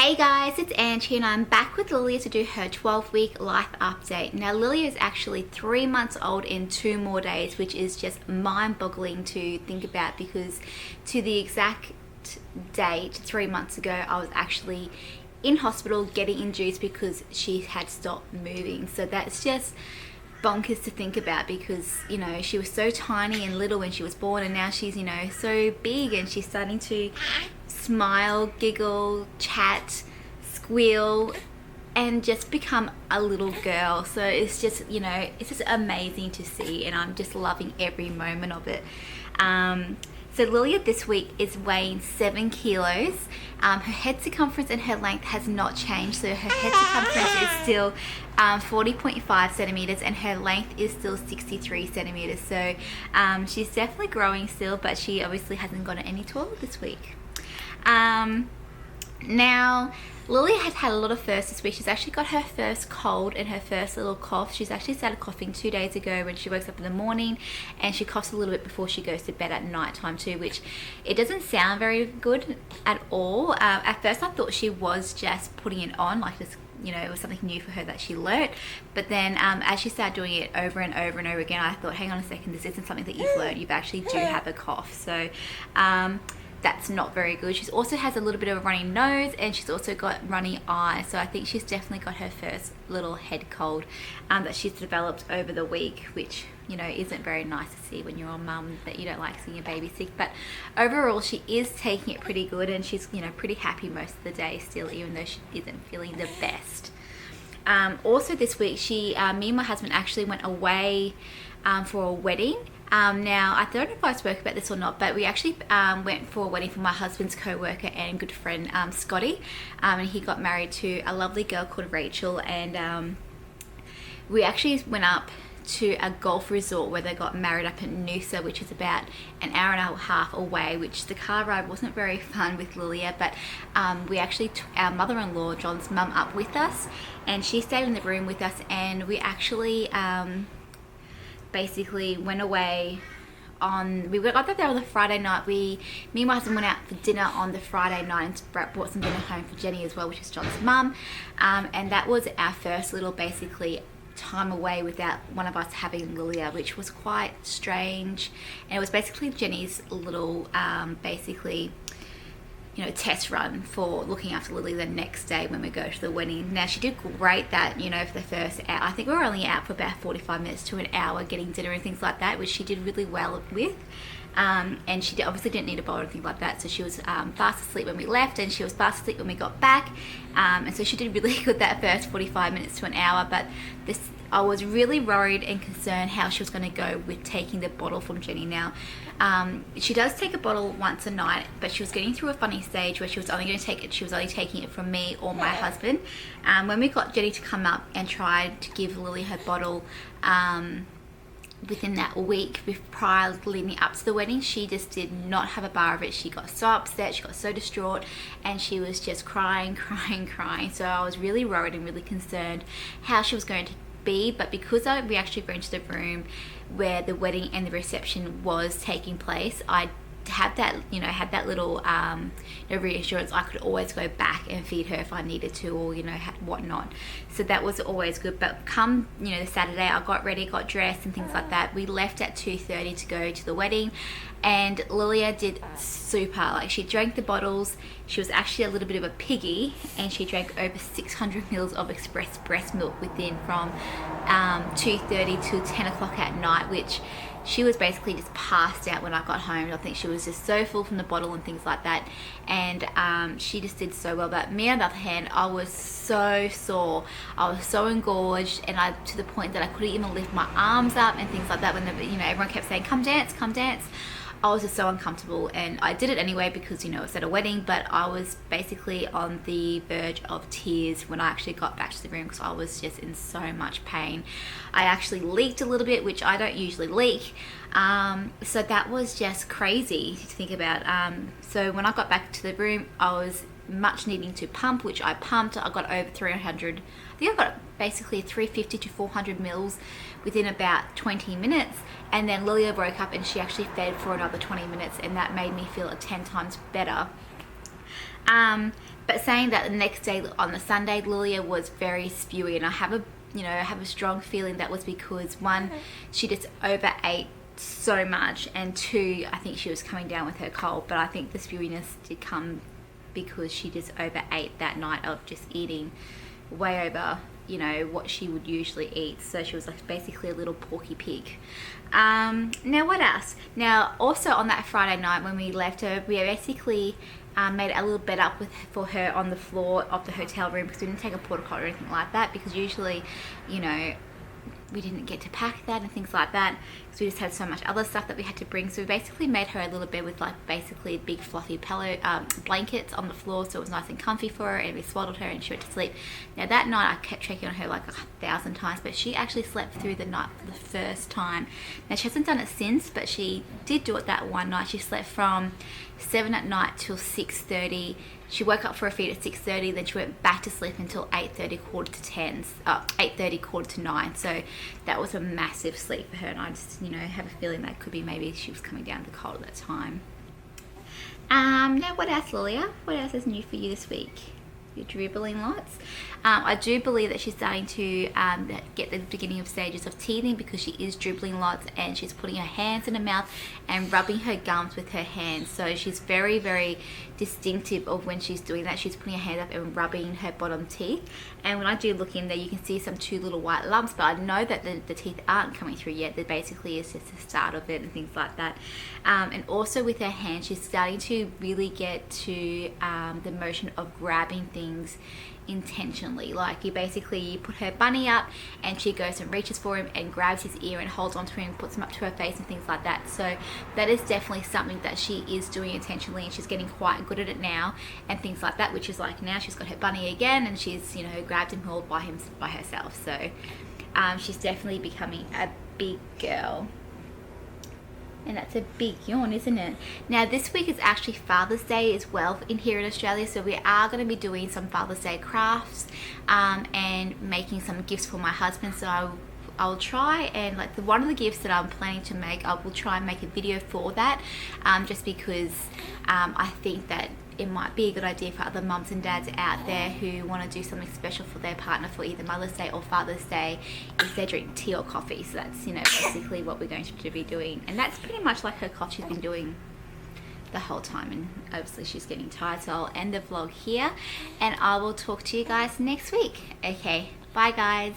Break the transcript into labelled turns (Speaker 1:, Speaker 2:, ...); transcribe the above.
Speaker 1: Hey guys, it's Angie and I'm back with Lilia to do her 12-week life update. Now Lilia is actually 3 months old in 2 more days, which is just mind-boggling to think about because to the exact date, 3 months ago, I was actually in hospital getting induced because she had stopped moving. So that's just bonkers to think about because, you know, she was so tiny and little when she was born and now she's, you know, so big and she's starting to smile, giggle, chat, squeal, and just become a little girl. So it's just, you know, it's just amazing to see and I'm just loving every moment of it. So Lilia this week is weighing 7 kilos. Her head circumference and her length has not changed. So her head circumference is still 40.5 centimeters and her length is still 63 centimeters. So she's definitely growing still, but she obviously hasn't gotten any taller this week. Now Lilia had had a lot of firsts this week. She's actually got her first cold and her first little cough. She's actually started coughing 2 days ago when she wakes up in the morning, and she coughs a little bit before she goes to bed at night time too, which it doesn't sound very good at all. At first I thought she was just putting it on, like just, you know, it was something new for her that she learnt. But then as she started doing it over and over and over again, I thought, hang on a second, this isn't something that you've learned. You actually do have a cough. So that's not very good. She also has a little bit of a runny nose and she's also got runny eyes. So I think she's definitely got her first little head cold that she's developed over the week, which, you know, isn't very nice to see when you're a mum that you don't like seeing your baby sick. But overall she is taking it pretty good and she's, you know, pretty happy most of the day still, even though she isn't feeling the best. Also this week me and my husband actually went away for a wedding. Now I don't know if I spoke about this or not, but we actually went for a wedding for my husband's co-worker and good friend Scotty, and he got married to a lovely girl called Rachel, and we actually went up to a golf resort where they got married up in Noosa, which is about an hour and a half away, which the car ride wasn't very fun with Lilia, but we actually took our mother-in-law, John's mum, up with us, and she stayed in the room with us, and we actually basically went away we got there on the Friday night. Me and my husband went out for dinner on the Friday night and brought some dinner home for Jenny as well, which is John's mum, and that was our first little basically time away without one of us having Lilia, which was quite strange. And it was basically Jenny's little basically, you know, test run for looking after Lily the next day when we go to the wedding. Now she did great that, you know, for the first hour. I think we were only out for about 45 minutes to an hour getting dinner and things like that, which she did really well with. And she obviously didn't need a bowl or anything like that, so she was fast asleep when we left and she was fast asleep when we got back, and so she did really good that first 45 minutes to an hour. But I was really worried and concerned how she was going to go with taking the bottle from Jenny. Now she does take a bottle once a night, but she was getting through a funny stage where she was only taking it from me or my husband. When we got Jenny to come up and tried to give Lily her bottle within that week prior leading up to the wedding, she just did not have a bar of it. She got so upset, she got so distraught, and she was just crying. So I was really worried and really concerned how she was going to be. But because we actually went to the room where the wedding and the reception was taking place, I had that little reassurance. I could always go back and feed her if I needed to, or, you know, whatnot. So that was always good. But come, you know, the Saturday, I got ready, got dressed and things like that. We left at 2:30 to go to the wedding, and Lilia did super. Like, she drank the bottles. She was actually a little bit of a piggy, and she drank over 600 mils of express breast milk within from 2:30 to 10 o'clock at night, which she was basically just passed out when I got home. I think she was just so full from the bottle and things like that, and she just did so well. But me, on the other hand, I was so sore. I was so engorged, and to the point that I couldn't even lift my arms up and things like that when everyone kept saying, come dance, come dance. I was just so uncomfortable, and I did it anyway because, you know, it's at a wedding, but I was basically on the verge of tears when I actually got back to the room because I was just in so much pain. I actually leaked a little bit, which I don't usually leak, so that was just crazy to think about. So when I got back to the room, I was much needing to pump, which I pumped. I got over 300, I think I got basically 350 to 400 mils within about 20 minutes, and then Lilia woke up and she actually fed for another 20 minutes, and that made me feel 10 times better. But saying that, the next day on the Sunday, Lilia was very spewy, and I have a strong feeling that was because one, she just overate so much, and two, I think she was coming down with her cold. But I think the spewiness did come because she just overate that night of just eating way over, you know, what she would usually eat. So she was like basically a little porky pig. Now what else? Now also on that Friday night when we left her, we basically made a little bed up for her on the floor of the hotel room, because we didn't take a porta potty or anything like that, because usually, you know, we didn't get to pack that and things like that, because we just had so much other stuff that we had to bring. So we basically made her a little bed with like basically big fluffy pillow blankets on the floor, so it was nice and comfy for her, and we swaddled her and she went to sleep. Now that night I kept checking on her like 1,000 times, but she actually slept through the night for the first time. Now she hasn't done it since, but she did do it that one night. She slept from 7 at night till 6:30. She woke up for a feed at 6:30, then she went back to sleep until 8:30, 8:30, quarter to 9. So that was a massive sleep for her, and I just, you know, have a feeling that could be maybe she was coming down with the cold at that time. Now what else, Lilia? What else is new for you this week? You're dribbling lots. I do believe that she's starting to get the beginning of stages of teething, because she is dribbling lots, and she's putting her hands in her mouth and rubbing her gums with her hands. So she's very, very distinctive of when she's doing that. She's putting her hand up and rubbing her bottom teeth. And when I do look in there, you can see two little white lumps, but I know that the teeth aren't coming through yet. That basically is just the start of it and things like that. And also with her hands, she's starting to really get to the motion of grabbing things intentionally. Like you put her bunny up and she goes and reaches for him and grabs his ear and holds onto him, puts him up to her face and things like that. So that is definitely something that she is doing intentionally, and she's getting quite good at it now and things like that, which is like now she's got her bunny again and she's, you know, grabbed him all by herself. So she's definitely becoming a big girl. And that's a big yawn, isn't it? Now this week is actually Father's Day as well in here in Australia, so we are going to be doing some Father's Day crafts and making some gifts for my husband. So I'll try and one of the gifts that I'm planning to make, I will try and make a video for that, just because I think that it might be a good idea for other mums and dads out there who want to do something special for their partner for either Mother's Day or Father's Day if they drink tea or coffee. So that's, you know, basically what we're going to be doing. And that's pretty much like her cough she's been doing the whole time, and obviously she's getting tired. So I'll end the vlog here and I will talk to you guys next week. Okay, bye guys.